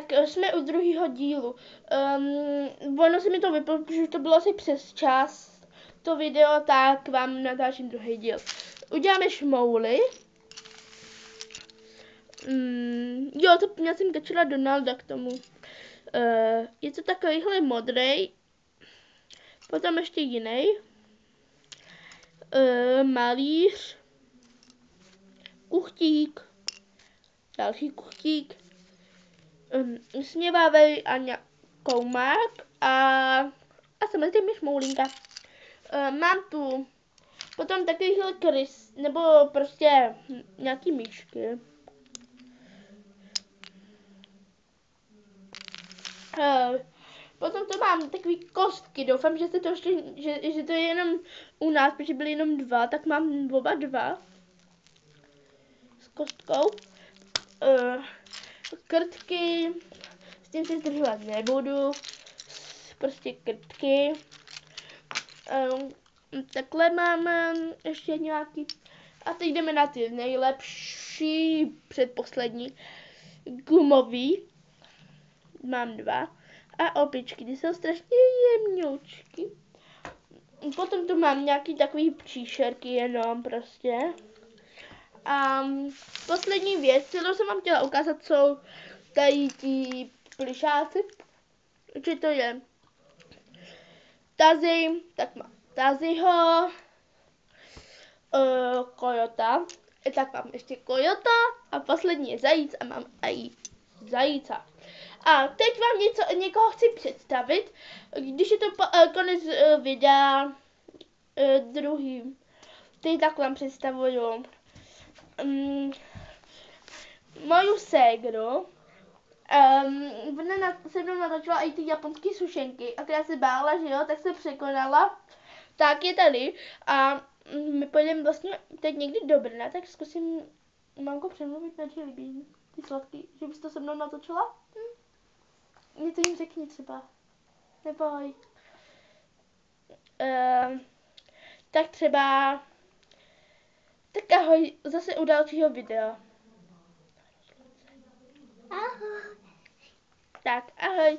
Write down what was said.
Tak jsme u druhého dílu. Ono se mi to vyplo, protože to bylo asi přes čas to video, tak vám natáčím druhý díl. Uděláme šmouly. Jo, to měl jsem točila Donalda k tomu. Je to takovýhle modrej. Potom ještě jiný. Malíř. Kuchtík. Další kuchtík. Směvavej a koumák a samozřejmě šmoulinka. Mám tu potom takovýhle krys, nebo prostě nějaký myšky. Potom to mám takový kostky, doufám, že se to ještě, že to je jenom u nás, protože byly jenom dva, tak mám oba dva s kostkou. Krtky, s tím se zdržovat nebudu, prostě krtky. Takhle máme ještě nějaký, a teď jdeme na ty nejlepší, předposlední, gumový. Mám dva. A opičky, ty jsou strašně jemňoučky. Potom tu mám nějaký takový příšerky jenom prostě. A poslední věc, kterou jsem vám chtěla ukázat, jsou tady ti plišáci. Že to je Tazy, tak mám Tazyho, kojota, tak mám ještě kojota a poslední je zajíc a mám i zajíca. A teď vám někoho chci představit, když je to konec videa druhý. Teď tak vám představuju moju ségru. Ona se mnou natočila i ty japonské sušenky a která se bála, že jo, tak se překonala. Tak je tady a my pojedeme vlastně teď někdy do Brna, tak zkusím mamko přemluvit, na líbí ty sladký, že bys to se mnou natočila? Něco jim řekni třeba. Neboj. Tak třeba. Tak ahoj, zase u dalšího videa. Ahoj. Tak, ahoj.